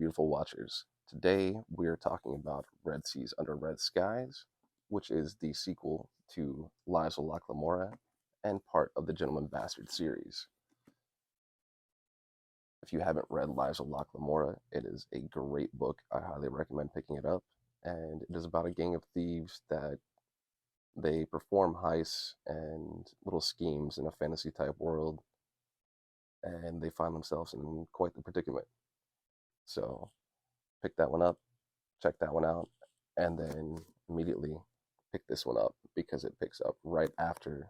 beautiful watchers. Today we are talking about Red Seas Under Red Skies, which is the sequel to Lives of Locke Lamora and part of the Gentleman Bastard series. If you haven't read Lives of Locke Lamora, it is a great book. I highly recommend picking it up. And it is about a gang of thieves that they perform heists and little schemes in a fantasy type world, and they find themselves in quite the predicament. So pick that one up, check that one out, and then immediately pick this one up because it picks up right after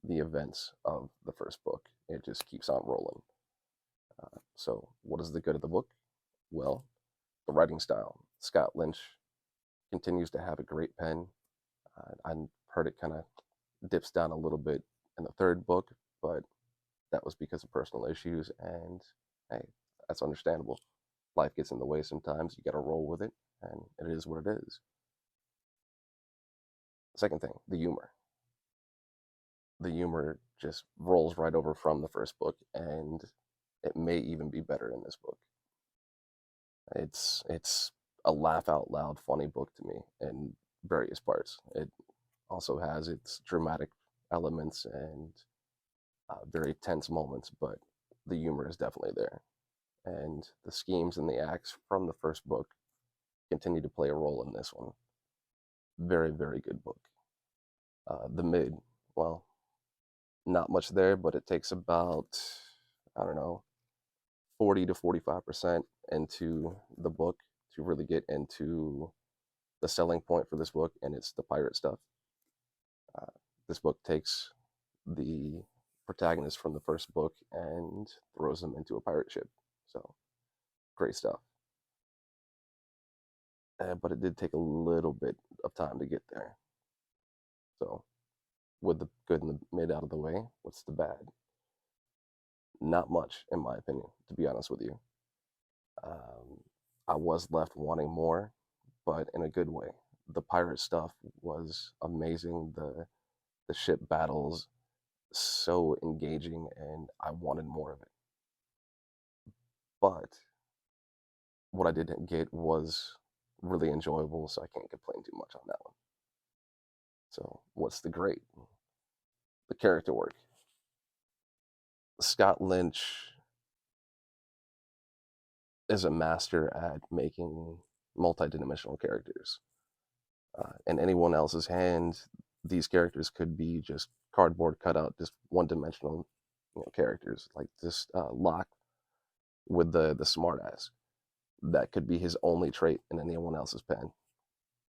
the events of the first book. It just keeps on rolling. So, what is the good of the book? Well, the writing style. Scott Lynch continues to have a great pen. I heard it kind of dips down a little bit in the third book, but that was because of personal issues, and hey, that's understandable. Life gets in the way sometimes. You got to roll with it, and it is what it is. Second thing, the humor. The humor just rolls right over from the first book, and it may even be better in this book. It's a laugh out loud funny book to me in various parts. It also has its dramatic elements and very tense moments, but the humor is definitely there. And the schemes and the acts from the first book continue to play a role in this one. Very, very good book. The mid, well, not much there, but it takes about, I don't know, 40 to 45% into the book to really get into the selling point for this book, and it's the pirate stuff. Uh, this book takes the protagonist from the first book and throws them into a pirate ship. So, great stuff. But it did take a little bit of time to get there. So, with the good and the mid out of the way, what's the bad? Not much, in my opinion, to be honest with you. Um, I was left wanting more, but in a good way. The pirate stuff was amazing. The ship battles so engaging, and I wanted more of it. But what I didn't get was really enjoyable, so I can't complain too much on that one. So, what's the great? The character work. Scott Lynch is a master at making multi-dimensional characters. In anyone else's hand, these characters could be just cardboard cutout, just one-dimensional, characters like this Locke with the smartass. That could be his only trait in anyone else's pen.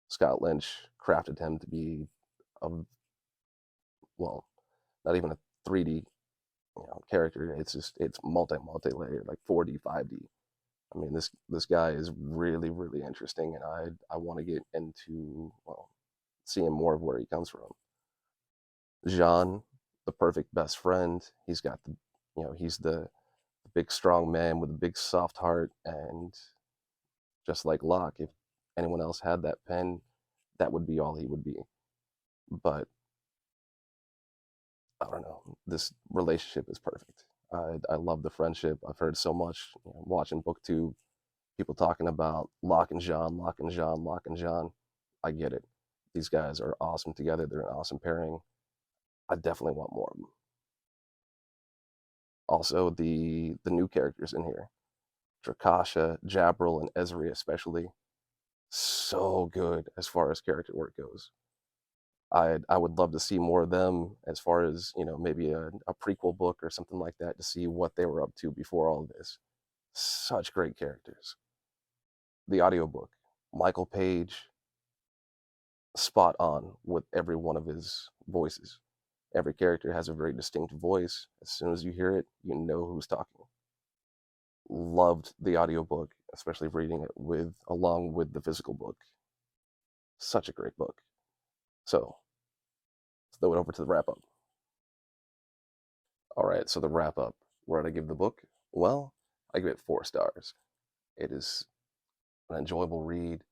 Scott Lynch crafted him to be a, well, not even a 3D character. It's multi layered, like 4D, 5D. I mean, this guy is really really interesting, and I want to get into, well, seeing more of where he comes from. Jean, the perfect best friend. He's got he's the big strong man with a big soft heart, and just like Locke, if anyone else had that pen, that would be all he would be. But I don't know. This relationship is perfect. I love the friendship. I've heard so much, watching BookTube, people talking about Locke and Jean, Locke and Jean, Locke and Jean. I get it. These guys are awesome together. They're an awesome pairing. I definitely want more of them. Also, the new characters in here, Drakasha, Jabril, and Ezri especially, so good as far as character work goes. I would love to see more of them as far as, maybe a prequel book or something like that to see what they were up to before all of this. Such great characters. The audiobook, Michael Page, spot on with every one of his voices. Every character has a very distinct voice. As soon as you hear it, you know who's talking. Loved the audiobook, especially reading it along with the physical book. Such a great book. So, let's throw it over to the wrap up. All right, so the wrap up. Where did I give the book? Well, I give it 4 stars. It is an enjoyable read.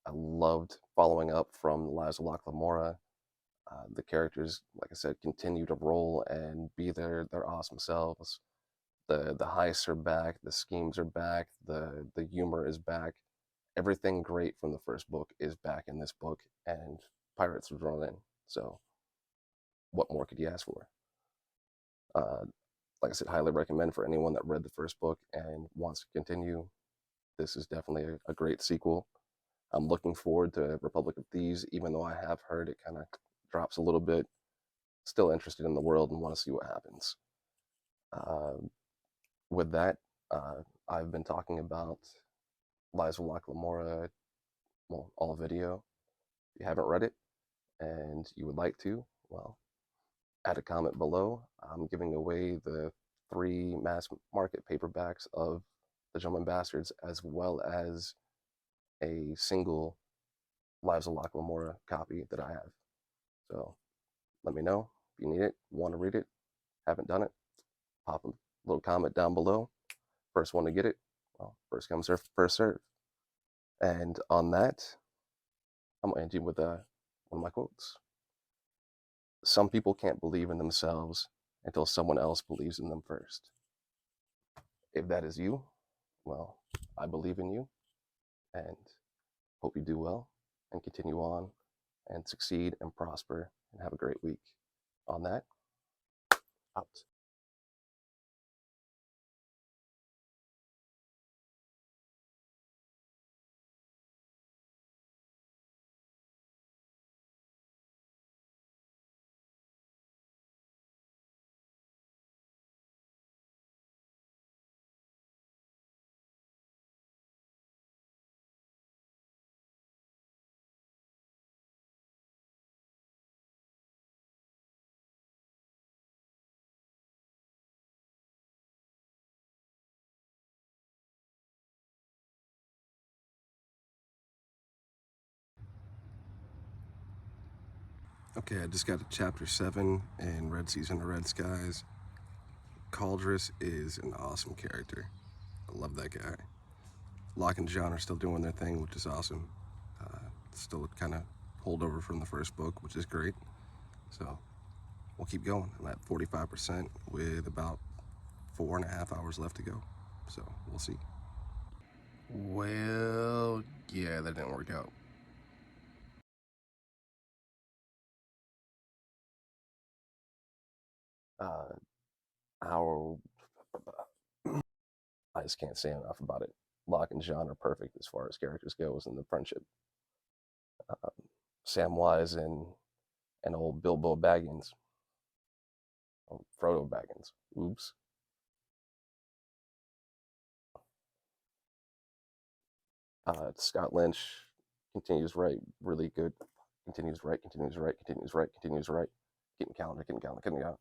I loved following up from the Lives of Locke Lamora. The characters, like I said, continue to roll and be their awesome selves. The heists are back, the schemes are back, the humor is back. Everything great from the first book is back in this book, and pirates are drawn in. So, what more could you ask for? Uh, like I said, highly recommend for anyone that read the first book and wants to continue. This is definitely a great sequel. I'm looking forward to Republic of Thieves, even though I have heard it kind of drops a little bit. Still interested in the world and want to see what happens. Uh, with that, I've been talking about Lies of Locke Lamora, well, all video. If you haven't read it and you would like to, well, add a comment below. I'm giving away the 3 mass market paperbacks of The Gentleman Bastards, as well as a single Lives of Locke Lamora copy that I have. So let me know if you need it, want to read it, haven't done it. Pop a little comment down below. First one to get it, well, first come, first serve. And on that, I'm going to end you with one of my quotes. Some people can't believe in themselves until someone else believes in them first. If that is you, well, I believe in you and hope you do well and continue on and succeed and prosper and have a great week. On that, out. Okay, I just got to chapter 7 in Red Seas Under Red Skies. Caldress is an awesome character. I love that guy. Locke and John are still doing their thing, which is awesome. Still kind of holdover from the first book, which is great. So we'll keep going. I'm at 45% with about 4.5 hours left to go. So we'll see. Well, yeah, that didn't work out. Our I just can't say enough about it. Locke and John are perfect as far as characters goes and the friendship. Samwise and old Bilbo Baggins, Frodo Baggins. Oops. Scott Lynch continues right, really good. Continues right, continues right, continues right, continues right. Getting calendar, getting calendar, getting calendar.